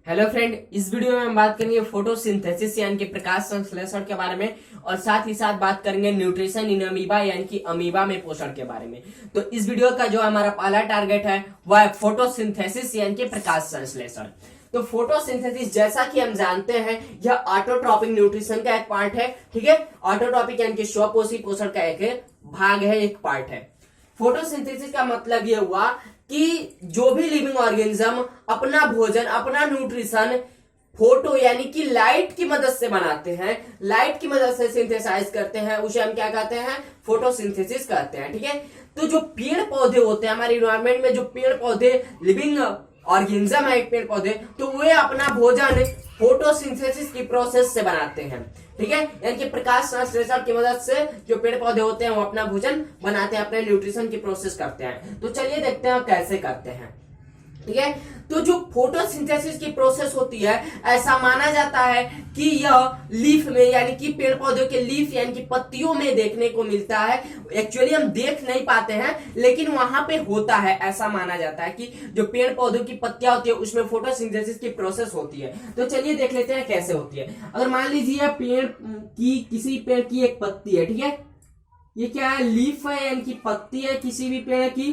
Hello friend, इस video में हम बात करेंगे फोटोसिंथेसिस यानी कि प्रकाश संश्लेषण के बारे में और साथ ही साथ बात करेंगे न्यूट्रिशन इन अमीबा यानी कि अमीबा में पोषण के बारे में। तो इस वीडियो का जो हमारा पहला टारगेट है वह है फोटोसिंथेसिस यानी कि प्रकाश संश्लेषण। तो फोटोसिंथेसिस जैसा कि हम जानते हैं यह ऑटोट्रॉपिक न्यूट्रिशन का एक पार्ट है। ठीक है, ऑटोट्रॉपिक यानी कि स्वपोषी पोषण का एक भाग है, एक पार्ट है। फोटोसिंथेसिस का मतलब यह हुआ कि जो भी लिविंग ऑर्गेनिज्म अपना भोजन, अपना न्यूट्रिशन फोटो यानी कि लाइट की मदद से बनाते हैं, लाइट की मदद से सिंथेसाइज करते हैं, उसे हम क्या कहते हैं? फोटोसिंथेसिस कहते हैं। ठीक है, तो जो पेड़ पौधे होते हैं हमारे इन्वायरमेंट में, जो पेड़ पौधे लिविंग ऑर्गेनिज्म है, एक पेड़ पौधे, तो वे अपना भोजन फोटोसिंथेसिस की प्रोसेस से बनाते हैं। ठीक है, यानी कि प्रकाश संश्लेषण की मदद से जो पेड़ पौधे होते हैं वो अपना भोजन बनाते हैं, अपने न्यूट्रिशन की प्रोसेस करते हैं। तो चलिए देखते हैं कैसे करते हैं। ठीक है, तो जो फोटोसिंथेसिस की प्रोसेस होती है, ऐसा माना जाता है कि यह लीफ में यानी कि पेड़ पौधों के लीफ यानी कि पत्तियों में देखने को मिलता है। एक्चुअली हम देख नहीं पाते हैं लेकिन वहां पे होता है। ऐसा माना जाता है कि जो पेड़ पौधों की पत्तियां होती है उसमें फोटोसिंथेसिस की प्रोसेस होती है। तो चलिए देख लेते हैं कैसे होती है। अगर मान लीजिए पेड़ की, किसी पेड़ की एक पत्ती है, ठीक है, ये क्या है? लीफ है यानी कि पत्ती है किसी भी पेड़ की।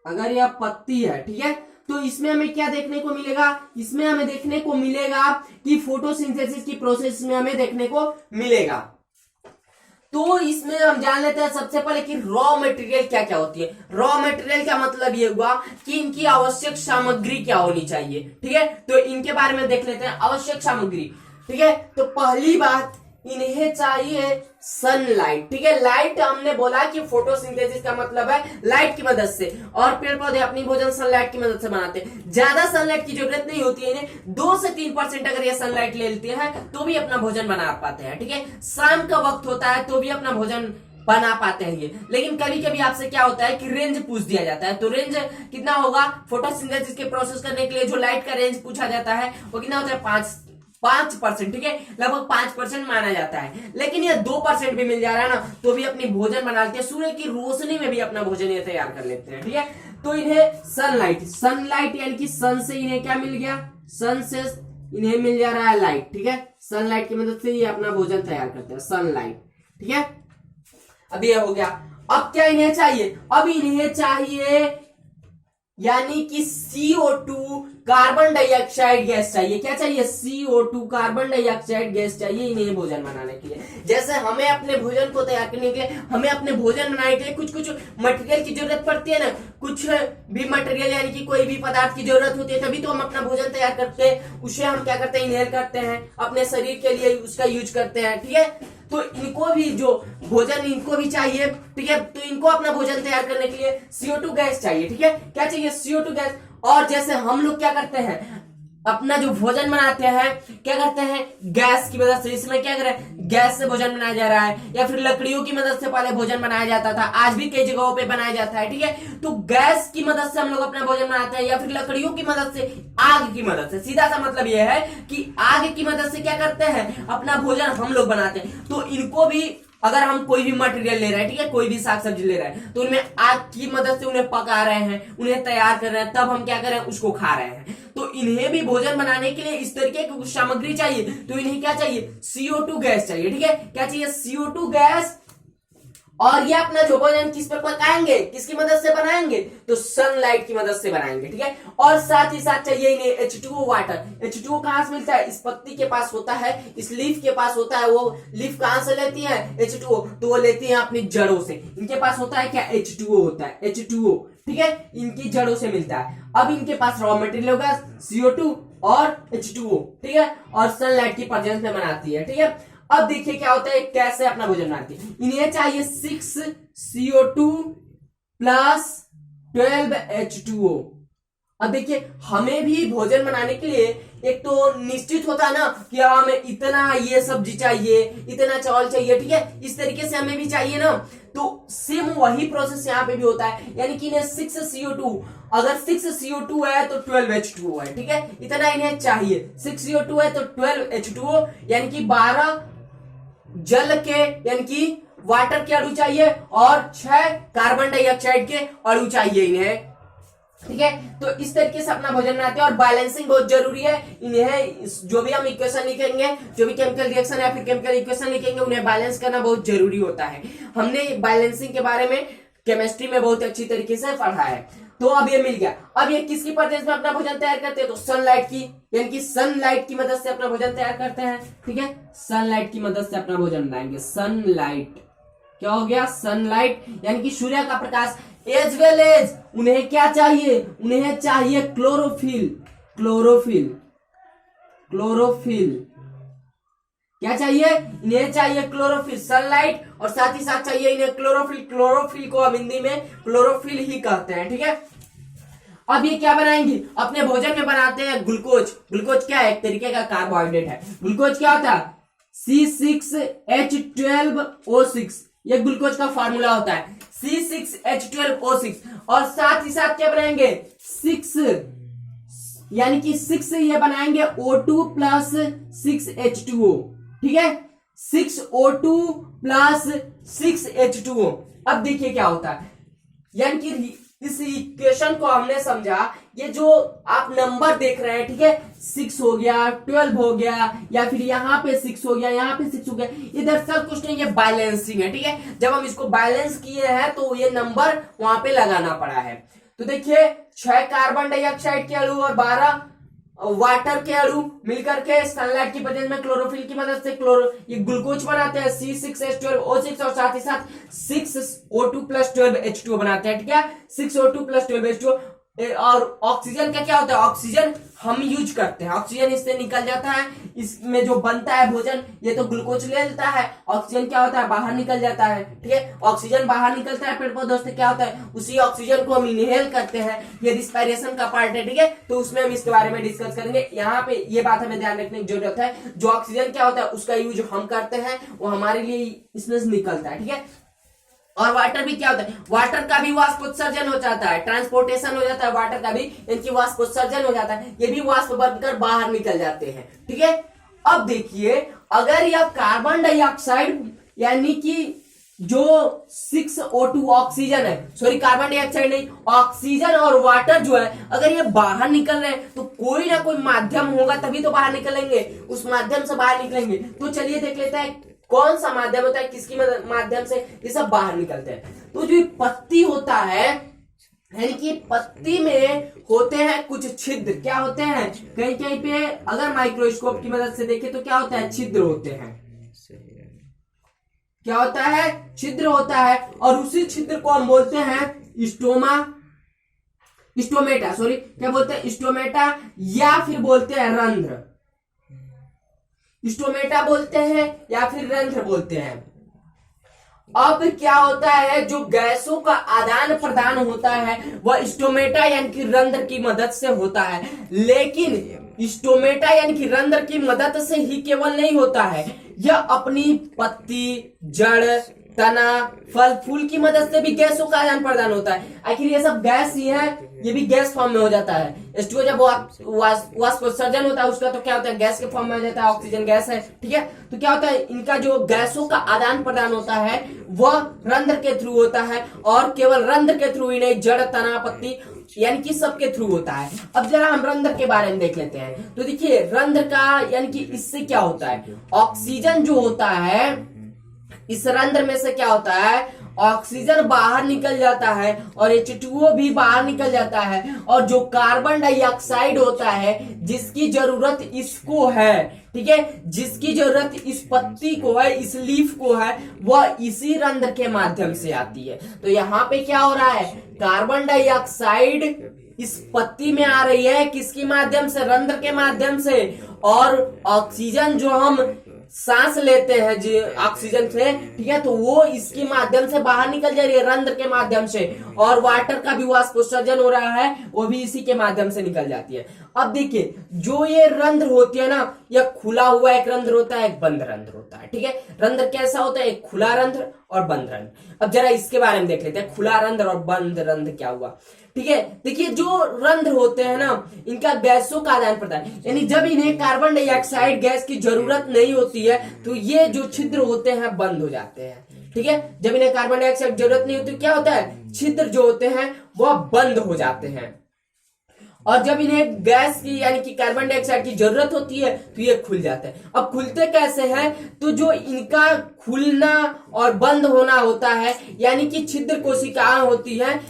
अगर यह पत्ती है, ठीक है, तो इसमें हमें क्या देखने को मिलेगा? इसमें हमें देखने को मिलेगा कि फोटोसिंथेसिस की प्रोसेस में हमें देखने को मिलेगा। तो इसमें हम जान लेते हैं सबसे पहले कि रॉ मटेरियल क्या क्या होती है। रॉ मटेरियल का मतलब ये हुआ कि इनकी आवश्यक सामग्री क्या होनी चाहिए। ठीक है, तो इनके बारे में देख लेते हैं। आवश्यक सामग्री, ठीक है, तो पहली बात, इन्हें चाहिए सनलाइट। ठीक है, लाइट हमने बोला कि फोटोसिंथेसिस का मतलब है लाइट की मदद से, और पेड़ पौधे अपनी भोजन सनलाइट की मदद से बनाते हैं। ज्यादा सनलाइट की जरूरत नहीं होती है इन्हें, 2 से 3% अगर ये सनलाइट ले लेते हैं तो भी अपना भोजन बना पाते हैं। ठीक है, शाम का वक्त होता है तो भी अपना भोजन बना पाते हैं ये। लेकिन कभी कभी आपसे क्या होता है कि रेंज पूछ दिया जाता है, तो रेंज कितना होगा फोटोसिंथेसिस के प्रोसेस करने के लिए? जो लाइट का रेंज पूछा जाता है वो कितना होता है? 5%। ठीक है, लगभग 5% माना जाता है। लेकिन ये 2% भी मिल जा रहा है ना तो भी अपनी भोजन बना लेते हैं, सूर्य की रोशनी में भी अपना भोजन ये तैयार कर लेते हैं। ठीक है, तो इन्हें सनलाइट यानी कि सन से इन्हें क्या मिल गया? सन से इन्हें मिल जा रहा है लाइट। ठीक है, सनलाइट की मदद से ये अपना भोजन तैयार करते हैं, सनलाइट। ठीक है, अब ये हो गया। अब क्या इन्हें चाहिए? अब इन्हें चाहिए यानी कि CO2 कार्बन डाइऑक्साइड गैस चाहिए। क्या चाहिए? CO2 कार्बन डाइऑक्साइड गैस चाहिए इन्हें भोजन बनाने के लिए। जैसे हमें अपने भोजन को तैयार करने के लिए, हमें अपने भोजन बनाने के लिए कुछ कुछ मटेरियल की जरूरत पड़ती है ना, कुछ भी मटेरियल यानी कि कोई भी पदार्थ की जरूरत होती है, तभी तो हम अपना भोजन तैयार करते हैं। उसे हम क्या करते हैं? इनहेल करते हैं, अपने शरीर के लिए उसका यूज करते हैं। ठीक है, तो इनको भी जो भोजन इनको भी चाहिए। ठीक है, तो इनको अपना भोजन तैयार करने के लिए CO2 गैस चाहिए। ठीक है, क्या चाहिए? CO2 gas. और जैसे हम लोग क्या करते हैं, अपना जो भोजन बनाते हैं क्या करते हैं? गैस की मदद से। इसमें क्या करें? गैस से भोजन बनाया जा रहा है, या फिर लकड़ियों की मदद से पहले भोजन बनाया जाता था, आज भी कई जगहों पे बनाया जाता है। ठीक है, तो गैस की मदद से हम लोग अपना भोजन बनाते हैं, या फिर लकड़ियों की मदद से, आग की मदद से। सीधा सा मतलब यह है कि आग की मदद से क्या करते हैं? अपना भोजन हम लोग बनाते हैं। तो इनको भी, अगर हम कोई भी मटेरियल ले रहे हैं, ठीक है, कोई भी साग सब्जी ले रहे हैं, तो उनमें आग की मदद से उन्हें पका रहे हैं, उन्हें तैयार कर रहे हैं, तब हम क्या कर रहे हैं? उसको खा रहे हैं। तो इन्हें भी भोजन बनाने के लिए इस तरीके की कुछ सामग्री चाहिए। तो इन्हें क्या चाहिए? CO2 गैस चाहिए। ठीक है, क्या चाहिए? CO2 gas. और ये अपना जो भोजन किस पर पकाएंगे, किसकी मदद से बनाएंगे? तो सनलाइट की मदद से बनाएंगे। ठीक है, और साथ ही साथ चाहिए इन्हें H2O वाटर। H2O कहां से मिलता है? इस पत्ती के पास होता है, इस लीफ के पास होता है। वो लीफ कहां से लेती है H2O? तो वो लेती है अपनी जड़ों से। इनके पास होता है क्या? H2O होता है, H2O। ठीक है, इनकी जड़ों से मिलता है। अब इनके पास रॉ मटेरियल होगा CO2 और H2O। ठीक है, और सनलाइट की प्रेजेंस में बनाती है। ठीक है, अब देखिए क्या होता है, कैसे अपना भोजन बनाती है। इन्हें चाहिए 6 CO2 प्लस 12 H2O। अब देखिए, हमें भी भोजन बनाने के लिए एक तो निश्चित होता है ना कि हमें इतना ये सब्जी चाहिए, इतना चावल चाहिए। ठीक है, इस तरीके से हमें भी चाहिए ना। तो सेम वही प्रोसेस यहाँ पे भी होता है, यानी कि इन्हें 6 CO2, अगर 6 CO2 है तो 12 H2O है। ठीक है, इतना इन्हें चाहिए। 6 CO2 है तो 12 H2O, यानी कि 12 जल के, यानी कि वाटर के अणु चाहिए और 6 कार्बन डाइऑक्साइड के अणु चाहिए इन्हें। ठीक है, तो इस तरीके से अपना भोजन बनाते हैं और बैलेंसिंग बहुत जरूरी है। इन्हें जो भी हम इक्वेशन लिखेंगे, जो भी केमिकल रिएक्शन या फिर केमिकल इक्वेशन लिखेंगे, उन्हें बैलेंस करना बहुत जरूरी होता है। हमने बैलेंसिंग के बारे में केमिस्ट्री में बहुत अच्छी तरीके से पढ़ा है। तो अब ये मिल गया। अब ये किसकी परदेश में अपना भोजन तैयार करते हैं? तो सनलाइट की, यानी कि सनलाइट की मदद से अपना भोजन तैयार करते हैं। ठीक है, सनलाइट की मदद से अपना भोजन बनाएंगे। सनलाइट क्या हो गया? सनलाइट यानी कि सूर्य का प्रकाश। एज वेल एज उन्हें क्या चाहिए? उन्हें चाहिए क्लोरोफिल। क्लोरोफिल, क्लोरोफिल क्या चाहिए? इन्हें चाहिए क्लोरोफिल, सनलाइट, और साथ ही साथ चाहिए इन्हें क्लोरोफिल। क्लोरोफिल को हम हिंदी में क्लोरोफिल ही कहते हैं। ठीक है, अब ये क्या बनाएंगी? अपने भोजन में बनाते हैं ग्लूकोज। ग्लूकोज क्या है? एक तरीके का कार्बोहाइड्रेट है। ग्लूकोज क्या होता है? C6H12O6, ये ग्लूकोज का फार्मूला होता है, C6H12O6। और साथ ही साथ क्या बनाएंगे? 6, यानी कि 6 ये बनाएंगे O2 प्लस 6H2O। ठीक है, 6O2 प्लस 6H2O। अब देखिए क्या होता है, यानी कि इस इक्वेशन को हमने समझा, ये जो आप नंबर देख रहे हैं, ठीक है, 6 हो गया, 12 हो गया, या फिर यहाँ पे 6 हो गया, यहाँ पे 6 हो गया, ये दरअसल कुछ नहीं, ये बैलेंसिंग है। ठीक है, जब हम इसको बैलेंस किए हैं तो ये नंबर वहां पे लगाना पड़ा है। तो देखिए 6 कार्बन डाइऑक्साइड के अणु और 12 वाटर के अणु मिलकर के सनलाइट की वजह में क्लोरोफिल की मदद से ये ग्लूकोज बनाते हैं, C6H12O6, और साथ ही साथ 6O2 प्लस 12H2O बनाते हैं। ठीक है, 6O2 प्लस 12H2O। और ऑक्सीजन का क्या होता है? ऑक्सीजन हम यूज करते हैं, ऑक्सीजन इससे निकल जाता है, इसमें जो बनता है भोजन, ये तो ग्लूकोज ले लेता है, ऑक्सीजन क्या होता है? बाहर निकल जाता है। ठीक है, ऑक्सीजन बाहर निकलता है पेड़ पौधों से, क्या होता है? उसी ऑक्सीजन को हम इनहेल करते हैं, ये रिस्पायरेशन का पार्ट है। ठीक है, तो उसमें हम इसके बारे में डिस्कस करेंगे। यहाँ पे ये बात हमें ध्यान रखने की जरूरत है, जो ऑक्सीजन क्या होता है उसका यूज हम करते हैं, वो हमारे लिए इसमें निकलता है। ठीक है, और वाटर भी क्या होता है? वाटर का भी वाष्पोत्सर्जन हो जाता है, ट्रांसपोर्टेशन हो जाता है वाटर का भी, इनकी वाष्पोत्सर्जन हो जाता है, ये भी वाष्प बनकर बाहर निकल जाते हैं। ठीक है, अब देखिए, अगर यह कार्बन डाइऑक्साइड यानी कि जो 6O2 ऑक्सीजन है, सॉरी कार्बन डाइऑक्साइड नहीं, ऑक्सीजन और वाटर जो है, अगर ये बाहर निकल रहे हैं तो कोई ना कोई माध्यम होगा तभी तो बाहर निकलेंगे, उस माध्यम से बाहर निकलेंगे। तो चलिए देख लेते हैं कौन सा माध्यम होता है, किसकी माध्यम से ये सब बाहर निकलते हैं। तो जो पत्ती होता है, यानी कि पत्ती में होते हैं कुछ छिद्र। क्या होते हैं? कहीं कहीं पे अगर माइक्रोस्कोप की मदद से देखें तो क्या होता है? छिद्र होते हैं। क्या होता है? छिद्र होता है, और उसी छिद्र को हम बोलते हैं स्टोमेटा, सॉरी क्या बोलते हैं? स्टोमेटा, या फिर बोलते हैं रंध्र। स्टोमेटा बोलते हैं या फिर रंध्र बोलते हैं। अब क्या होता है, जो गैसों का आदान प्रदान होता है वह स्टोमेटा यानी कि रंध्र की मदद से होता है। लेकिन स्टोमेटा यानी कि रंध्र की मदद से ही केवल नहीं होता है, यह अपनी पत्ती, जड़, तना, फल फूल की मदद से भी गैसों का आदान प्रदान होता है। आखिर ये सब गैस ही है, ये भी गैस फॉर्म में हो जाता है। H2O जब वाष्पोत्सर्जन होता है उसका, तो क्या होता है? गैस के फॉर्म में हो जाता है, ऑक्सीजन गैस है। ठीक है, तो क्या होता है? इनका जो गैसों का आदान प्रदान होता है वह रंध्र के थ्रू होता है, और केवल रंध्र के थ्रू ही नहीं, जड़, तना, पत्ती यानी कि सबके थ्रू होता है। अब जरा हम रंध्र के बारे में देख लेते हैं। तो देखिए रंध्र का यानी कि इससे क्या होता है? ऑक्सीजन जो होता है इस रंध्र में से क्या होता है? ऑक्सीजन बाहर निकल जाता है और H2O भी बाहर निकल जाता है, और जो कार्बन डाइऑक्साइड होता है जिसकी जरूरत इसको है, ठीक है, जिसकी जरूरत इस पत्ती को है, इस लीफ को है, वह इसी रंध्र के माध्यम से आती है। तो यहाँ पे क्या हो रहा है? कार्बन डाइऑक्साइड इस पत्ती में आ रही है, किसके माध्यम से? रंध्र के माध्यम से। और ऑक्सीजन जो हम सांस लेते हैं जी ऑक्सीजन से, ठीक है, तो वो इसके माध्यम से बाहर निकल जा रही है, रंध्र के माध्यम से। और वाटर का भी वाष्पोत्सर्जन हो रहा है, वो भी इसी के माध्यम से निकल जाती है। अब देखिए जो ये रंध्र होती है ना, यह खुला हुआ एक रंध्र होता है, एक बंद रंध्र होता है। ठीक है, रंध्र कैसा होता है? एक खुला रंध्र और बंद रंध्र। अब जरा इसके बारे में देख लेते हैं, खुला रंध्र और बंद रंध्र क्या हुआ। ठीक है, देखिए जो रंध्र होते हैं ना, इनका गैसों का आदान प्रदान, यानी जब इन्हें कार्बन डाइऑक्साइड गैस की जरूरत नहीं होती है तो ये जो छिद्र होते हैं बंद हो जाते हैं। ठीक है। जब इन्हें कार्बन डाइऑक्साइड जरूरत नहीं होती क्या होता है, छिद्र जो होते हैं वह बंद हो जाते हैं। और जब इन्हें गैस की यानी कि कार्बन डाइऑक्साइड की जरूरत होती है तो ये खुल जाते हैं। अब खुलते कैसे हैं, तो जो इनका खुलना और बंद होना होता है यानी कि छिद्र कोशिकाएं होती हैं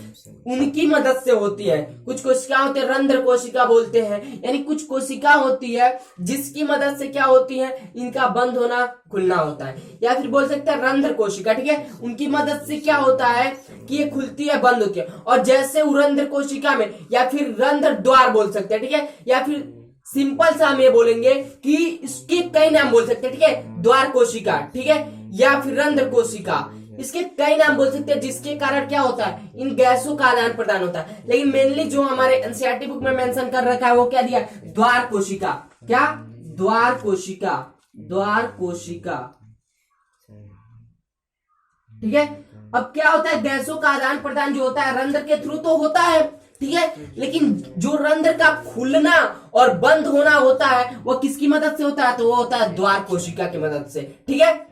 उनकी मदद से होती है। कुछ कोशिकाएं होती है रंध्र कोशिका बोलते हैं, यानी कुछ कोशिका होती है जिसकी मदद से क्या होती है, इनका बंद होना खुलना होता है, या फिर बोल सकते हैं रंध्र कोशिका, ठीक है। उनकी मदद से क्या होता है कि ये खुलती है बंद होती है। और जैसे रंध्र कोशिका में या फिर रंध्र द्वार बोल सकते हैं, ठीक है, या फिर सिंपल सा हम ये बोलेंगे कि इसके कई नाम बोल सकते हैं, ठीक है, द्वार कोशिका, ठीक है, या फिर रंध्र कोशिका, इसके कई नाम बोल सकते हैं, जिसके कारण क्या होता है, इन गैसों का आदान प्रदान होता है। लेकिन मेनली जो हमारे एनसीईआरटी बुक में मेंशन कर रखा है वो क्या दिया, द्वार कोशिका। क्या, द्वार कोशिका, द्वार कोशिका, ठीक है। अब क्या होता है, गैसों का आदान प्रदान जो होता है रंध्र के थ्रू तो होता है, ठीक है, लेकिन जो रंध्र का खुलना और बंद होना होता है वो किसकी मदद से होता है, तो वो होता है द्वार कोशिका की मदद से, ठीक है।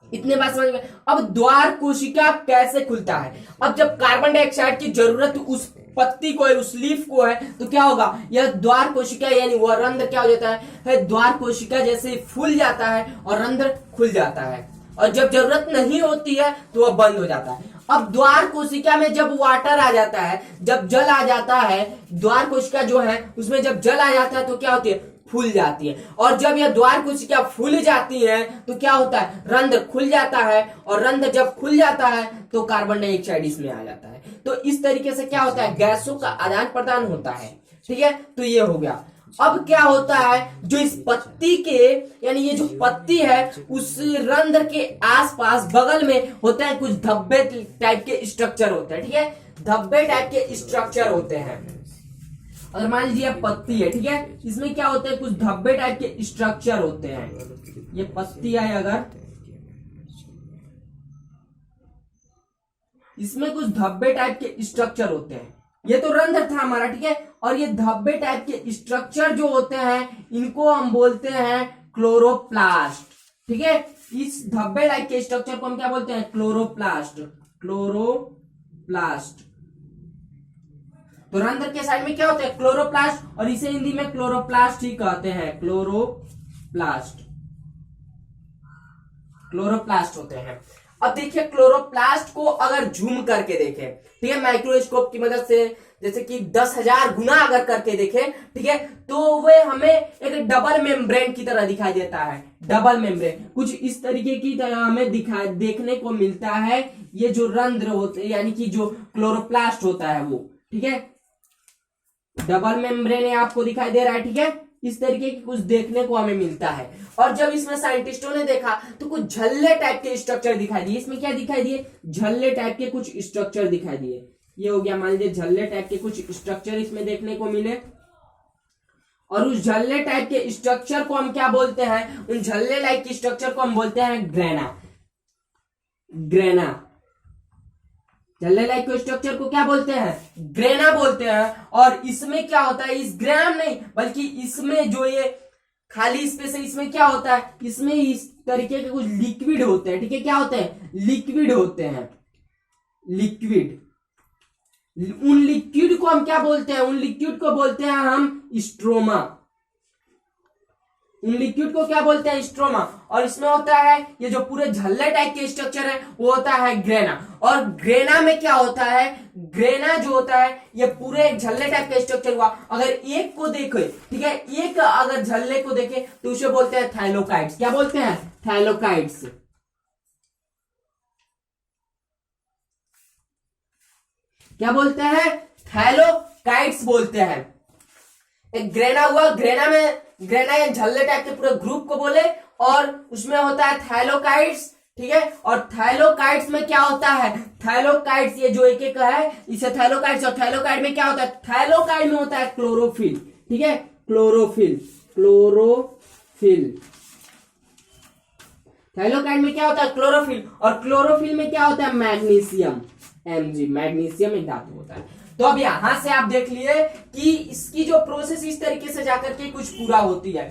इतने बात समझ में। अब द्वार कोशिका कैसे खुलता है, अब जब कार्बन डाइऑक्साइड की जरूरत उस पत्ती को है, उस लीफ को है, तो क्या होगा, यह द्वार कोशिका यानी वह रंध्र क्या हो जाता है द्वार कोशिका जैसे फूल जाता है और रंध्र खुल जाता है। और जब जरूरत नहीं होती है तो वह बंद हो जाता है। अब द्वार कोशिका में जब वाटर आ जाता है, जब जल आ जाता है, द्वार कोशिका जो है उसमें जब जल आ जाता है तो क्या होती है, फूल जाती है। और जब यह द्वार कोशिका फूल जाती है तो क्या होता है, रंध्र खुल जाता है, और रंध्र जब खुल जाता है तो कार्बन डाइऑक्साइड इसमें आ जाता है। तो इस तरीके से क्या होता है, गैसों का आदान प्रदान होता है, ठीक है। तो ये हो गया। अब क्या होता है, जो इस पत्ती के यानी ये जो पत्ती है उस रंध्र के आसपास बगल में होते हैं कुछ धब्बे टाइप के स्ट्रक्चर होते हैं, ठीक है, धब्बे टाइप के स्ट्रक्चर होते हैं। अगर मान लीजिए पत्ती है, ठीक है, इसमें क्या होते हैं, कुछ धब्बे टाइप के स्ट्रक्चर होते हैं। ये पत्ती है, अगर इसमें कुछ धब्बे टाइप के स्ट्रक्चर होते हैं। ये तो रंध्र था हमारा, ठीक है, और ये धब्बे टाइप के स्ट्रक्चर जो होते हैं इनको हम बोलते हैं क्लोरोप्लास्ट, ठीक है। इस धब्बे टाइप के स्ट्रक्चर को हम क्या बोलते हैं, क्लोरोप्लास्ट, क्लोरोप्लास्ट। तो रंध्र के साइड में क्या होता है, क्लोरोप्लास्ट, और इसे हिंदी में क्लोरोप्लास्ट ही कहते हैं, क्लोरोप्लास्ट, क्लोरोप्लास्ट होते हैं। अब देखिए क्लोरोप्लास्ट को अगर जूम करके देखें, ठीक है, माइक्रोस्कोप की मदद से, जैसे कि 10,000 गुना अगर करके देखें, ठीक है, तो वह हमें एक डबल मेम्ब्रेन की तरह दिखाई देता है। डबल मेम्ब्रेन कुछ इस तरीके की तरह हमें देखने को मिलता है। ये जो रंध्र होते हैं यानी कि जो क्लोरोप्लास्ट होता है वो, ठीक है, डबल मेम्ब्रेन आपको दिखाई दे रहा है, ठीक है, इस तरीके की कुछ देखने को हमें मिलता है। और जब इसमें साइंटिस्टों ने देखा तो कुछ झल्ले टाइप के स्ट्रक्चर दिखाई दिए। इसमें क्या दिखाई दिए, झल्ले टाइप के कुछ स्ट्रक्चर दिखाई दिए। ये हो गया, मान लीजिए झल्ले टाइप के कुछ स्ट्रक्चर इसमें देखने को मिले। और उस झल्ले टाइप के स्ट्रक्चर को हम क्या बोलते हैं, उन झल्ले टाइप के स्ट्रक्चर को हम बोलते हैं ग्रेना। ग्रेना, झल्ले टाइप के स्ट्रक्चर को क्या बोलते हैं, ग्रेना बोलते हैं। और इसमें क्या होता है, इस ग्राम नहीं बल्कि इसमें जो ये खाली स्पेस है इसमें क्या होता है, इसमें इस तरीके के कुछ लिक्विड होते हैं, ठीक है, क्या होते हैं, लिक्विड होते हैं, लिक्विड। उन लिक्विड को हम क्या बोलते हैं, उन लिक्विड को बोलते हैं हम स्ट्रोमा। उन लिक्विड को क्या बोलते हैं, स्ट्रोमा। और इसमें होता है ये जो पूरे झल्ले टाइप के स्ट्रक्चर है वो होता है ग्रेना। और ग्रेना में क्या होता है, ग्रेना जो होता है ये पूरे एक झल्ले टाइप का स्ट्रक्चर हुआ। अगर एक को देखे, ठीक है, एक अगर झल्ले को देखे तो उसे बोलते हैं थाइलोकाइड्स। क्या बोलते हैं, थाइलोकाइड्स। क्या बोलते हैं, थाइलोकाइड्स बोलते हैं। एक ग्रेना हुआ, ग्रेना में ग्रेना या झल्ले टाइप के पूरे ग्रुप को बोले, और उसमें होता है थाइलोकाइड्स, ठीक है। और थाइलोकाइड्स में क्या होता है, थाइलोकाइड्स ये जो एक एक है इसे थाइलोकाइड्स। और थाइलोकाइड में क्या होता है, थाइलोकाइड में होता है क्लोरोफिल, ठीक है, क्लोरोफिल, क्लोरोफिल। थाइलोकाइड में क्या होता है, क्लोरोफिल। और क्लोरोफिल में क्या होता है, मैग्नीशियम, Mg, मैग्नीशियम एक धातु होता है। तो अब यहां से आप देख लिए कि इसकी जो प्रोसेस इस तरीके से जाकर के कुछ पूरा होती है।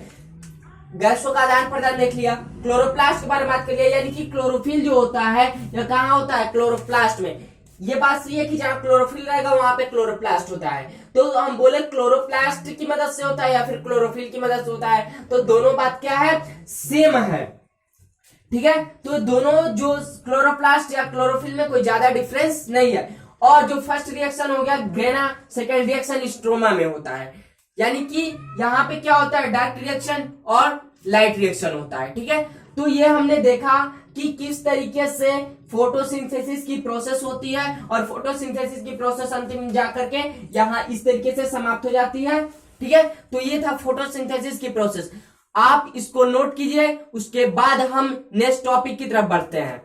गैसों का आदान प्रदान देख लिया, क्लोरोप्लास्ट के बारे में बात कर लिया, यानी कि क्लोरोफिल जो होता है यह कहाँ होता है, क्लोरोप्लास्ट में। ये बात सही है कि जहां क्लोरोफिल रहेगा वहां पे क्लोरोप्लास्ट होता है। तो हम बोले क्लोरोप्लास्ट की मदद से होता है या फिर क्लोरोफिल की मदद से होता है, तो दोनों बात क्या है, सेम है। ठीक है, तो दोनों जो क्लोरोप्लास्ट या क्लोरोफिल में कोई ज्यादा डिफरेंस नहीं है। और जो फर्स्ट रिएक्शन हो गया ग्रेना, सेकेंड रिएक्शन स्ट्रोमा में होता है, यानी कि यहाँ पे क्या होता है, डार्क रिएक्शन और लाइट रिएक्शन होता है। ठीक है, तो ये हमने देखा कि किस तरीके से फोटोसिंथेसिस की प्रोसेस होती है और फोटोसिंथेसिस की प्रोसेस अंतिम में जाकर के यहाँ इस तरीके से समाप्त हो जाती है। ठीक है, तो ये था फोटोसिंथेसिस की प्रोसेस। आप इसको नोट कीजिए, उसके बाद हम नेक्स्ट टॉपिक की तरफ बढ़ते हैं।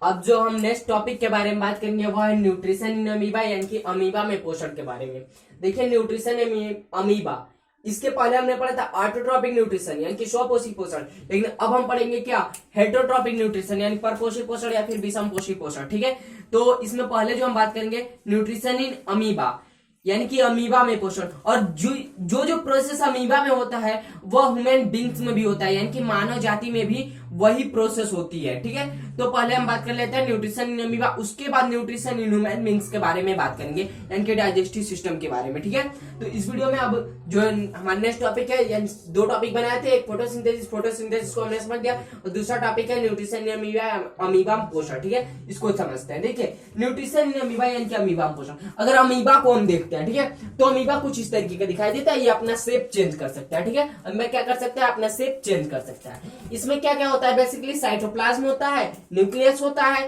अब जो हम नेक्स्ट टॉपिक के बारे में बात करेंगे वो है न्यूट्रिशन इन अमीबा, यानी कि अमीबा में पोषण के बारे में। देखिए न्यूट्रिशन अमीबा, इसके पहले हमने पढ़ा था ऑटोट्रॉपिक न्यूट्रिशन यानी कि स्वपोषी पोषण, लेकिन अब हम पढ़ेंगे क्या, हेटरोट्रॉपिक न्यूट्रिशन यानी परपोषी पोषण या फिर विषमपोषी पोषण। ठीक है, तो इसमें पहले जो हम बात करेंगे न्यूट्रिशन इन अमीबा यानी कि अमीबा में पोषण। और जो प्रोसेस अमीबा में होता है वह ह्यूमन बींग्स में भी होता है, यानी कि मानव जाति में भी वही प्रोसेस होती है। ठीक है, तो पहले हम बात कर लेते हैं न्यूट्रिशन इन अमीबा, उसके बाद न्यूट्रिशन इन ह्यूमन बींग्स के बारे में बात करेंगे, यानी कि डाइजेस्टिव सिस्टम के बारे में। ठीक है, तो इस वीडियो में अब जो हमारा नेक्स्ट टॉपिक है, यानी दो टॉपिक बनाए थे, एक फोटोसिंथेसिस को हमने समझ लिया, और दूसरा टॉपिक है न्यूट्रिशन इन अमीबा में पोषण। ठीक है, इसको समझते हैं। देखिए न्यूट्रिशन इन अमीबा यानी कि अमीबा में पोषण, अगर अमीबा को हम देखते हैं, ठीक है, तो अमीबा कुछ इस तरीके का दिखाई देता है, ये अपना शेप चेंज कर सकता है। ठीक है, अमीबा क्या कर सकता है, अपना शेप चेंज कर सकता है। इसमें क्या क्या होता है, बेसिकली साइटोप्लाज्म होता है, न्यूक्लियस होता है।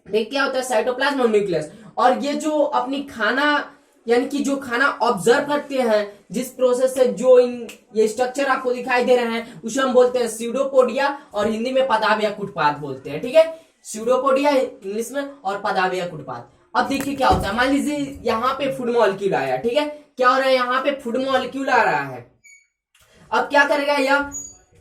देख क्या होता है, साइटोप्लाज्म और न्यूक्लियस। और ये जो अपनी खाना यानी कि जो खाना ऑब्जर्व करते हैं, जिस प्रोसेस से जो ये स्ट्रक्चर आपको दिखाई दे रहे हैं, उसे हम बोलते हैं स्यूडोपोडिया, और हिंदी में पदाव कुटपाद बोलते हैं। ठीक है, स्यूडोपोडिया इंग्लिश में और पदाव कुटपाद। अब देखिए क्या होता है, मान लीजिए यहाँ पे फूड मॉलिक्यूल आया। ठीक है, क्या हो रहा है, यहाँ पे फूड मॉलिक्यूल आ रहा है। अब क्या करेगा,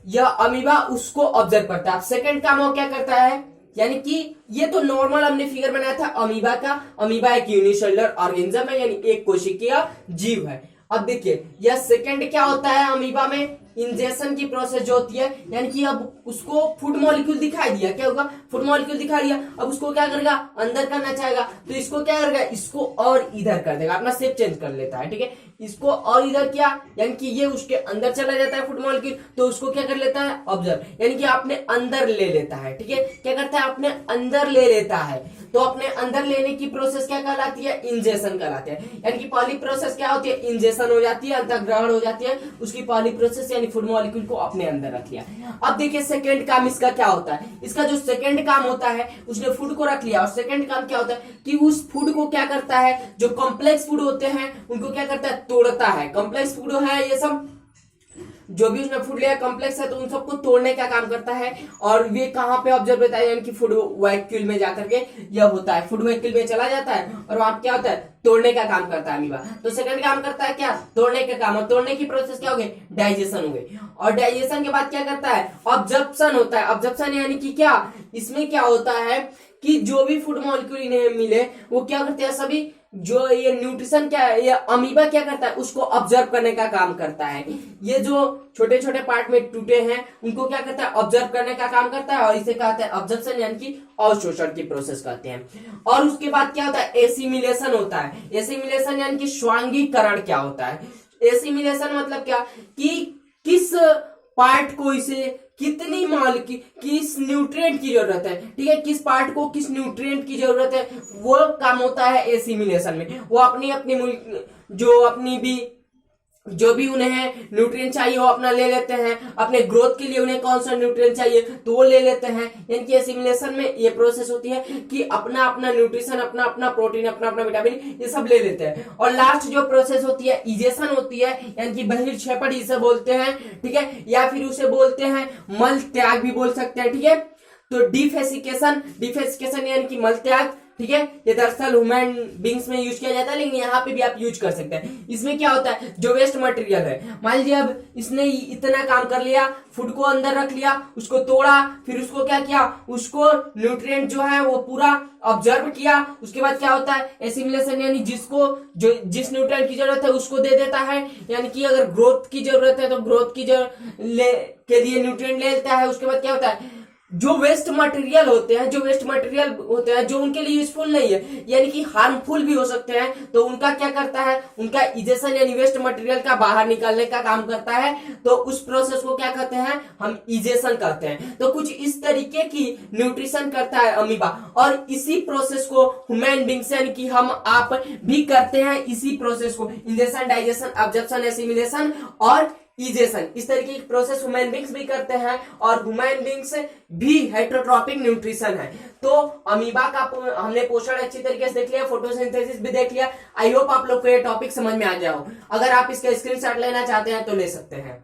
यह अमीबा उसको ऑब्जर्व करता है। अब सेकंड काम वो क्या करता है, यानी कि ये तो नॉर्मल हमने फिगर बनाया था अमीबा का। अमीबा एक यूनिसेलुलर ऑर्गेनिज्म है, यानी एक कोशिकीय जीव है। अब देखिए यह सेकंड क्या होता है, अमीबा में इंजेक्शन की प्रोसेस जो होती है, यानी कि अब उसको फूड मॉलिक्यूल दिखाई दिया, क्या होगा, फूड मॉलिक्यूल दिखा दिया। अब उसको क्या करेगा, अंदर करना चाहेगा, तो इसको क्या करेगा, इसको और इधर कर देगा, अपना शेप चेंज कर लेता है। ठीक है, इसको और इधर किया, यानी कि ये उसके अंदर चला जाता है फूड मॉलिक्यूल, तो उसको क्या कर लेता है, ऑब्जर्व, यानी कि अपने अंदर ले लेता है। ठीक है, क्या करता है, अपने अंदर ले लेता है। तो अपने अंदर लेने की प्रोसेस क्या कहलाती है, इंजेक्शन कहलाती है। यानी कि पहली प्रोसेस क्या होती है, इंजेक्शन हो जाती है, अंतर्ग्रहण हो जाती है, उसकी पहली प्रोसेस यानी फूड मॉलिक्यूल को अपने अंदर रख लिया। अब देखिए सेकंड काम इसका क्या होता है, इसका जो सेकंड काम होता है, उसने फूड को रख लिया, और सेकंड काम क्या होता है कि उस फूड को क्या करता है, जो कॉम्प्लेक्स फूड होते हैं उनको क्या करता है, तोड़ता है। कॉम्प्लेक्स फूड है ये सब, जो भी उसने फूड लिया कॉम्प्लेक्स है, तो उन सबको तोड़ने का काम करता है। और ये कहां पे ऑब्जर्व होता है, यानी कि फूड वैक्यूल में जाकर के यह होता है, फूड वैक्यूल में चला जाता है, और वहां क्या होता है, तोड़ने का काम करता है अमीबा। तो सेकंड काम करता है क्या, तोड़ने का काम, और तोड़ने की प्रोसेस क्या हो गई, डाइजेशन हो गई। और डाइजेशन के बाद क्या करता है, ऑब्जर्प्शन होता है। ऑब्जर्प्शन यानी कि क्या, इसमें क्या होता है कि जो भी फूड मॉलिक्यूल इन्हें मिले वो क्या करते हैं, सभी जो ये न्यूट्रिशन क्या है, ये अमीबा क्या करता है, उसको ऑब्जर्व करने का काम करता है। ये जो छोटे छोटे पार्ट में टूटे हैं उनको क्या करता है, ऑब्जर्व करने का काम करता है, और इसे कहते हैं ऑब्जर्प्शन यानी कि अवशोषण की प्रोसेस कहते हैं। और उसके बाद क्या होता है, एसिमिलेशन होता है। एसिमिलेशन यानी कि स्वांगीकरण क्या होता है, एसिमिलेशन मतलब क्या कि किस पार्ट को इसे कितनी किस न्यूट्रिएंट की जरूरत है। ठीक है, किस पार्ट को किस न्यूट्रिएंट की जरूरत है, वो काम होता है एसिमिलेशन में। वो अपनी अपनी जो भी उन्हें न्यूट्रिएंट चाहिए वो अपना ले लेते हैं, अपने ग्रोथ के लिए उन्हें कौन सा न्यूट्रिएंट चाहिए तो वो ले लेते हैं। यानी कि एसिमिलेशन में ये प्रोसेस होती है कि अपना अपना न्यूट्रिशन, अपना अपना प्रोटीन, अपना अपना विटामिन, ये सब ले लेते हैं। और लास्ट जो प्रोसेस होती है इजेशन होती है, यानी कि बहिर्क्षेपण इसे बोलते हैं। ठीक है, या फिर उसे बोलते हैं मल त्याग भी बोल सकते हैं। ठीक है, तो डिफेसिकेशन यानी कि मल त्याग, ठीक है, ये दरअसल ह्यूमन बींग्स में यूज किया जाता है, लेकिन यहाँ पे भी आप यूज कर सकते हैं। इसमें क्या होता है, जो वेस्ट मटेरियल है, मान लीजिए अब इसने इतना काम कर लिया, फूड को अंदर रख लिया, उसको तोड़ा, फिर उसको क्या किया, उसको न्यूट्रिएंट जो है वो पूरा ऑब्जर्व किया, उसके बाद क्या होता है एसिमिलेशन, यानी जिसको जो जिस न्यूट्रिएंट की जरूरत है उसको दे देता है, यानी कि अगर ग्रोथ की जरूरत है तो ग्रोथ की के लिए न्यूट्रिएंट ले लेता है। उसके बाद क्या होता है, जो वेस्ट मटेरियल होते हैं जो उनके लिए यूजफुल नहीं है, यानी कि हार्मफुल भी हो सकते हैं, तो उनका क्या करता है, उनका इजेशन यानी वेस्ट मटेरियल का बाहर निकालने का काम करता है। तो उस प्रोसेस को क्या कहते हैं, हम इजेशन कहते हैं। तो कुछ इस तरीके की न्यूट्रिशन करता है अमीबा, और इसी प्रोसेस को ह्यूमन बींग्स यानी कि हम आप भी करते हैं। इसी प्रोसेस को इंजेशन, डाइजेशन, एब्जॉर्प्शन, एसिमिलेशन और इजेशन, इस तरीके की प्रोसेस ह्यूमन बींग्स भी करते हैं, और ह्यूमन बींग्स भी हेटेरोट्रॉपिक न्यूट्रिशन है। तो अमीबा का हमने पोषण अच्छी तरीके से देख लिया, फोटोसिंथेसिस भी देख लिया। आई होप आप लोग को ये टॉपिक समझ में आ गया हो। अगर आप इसका स्क्रीनशॉट लेना चाहते हैं तो ले सकते हैं।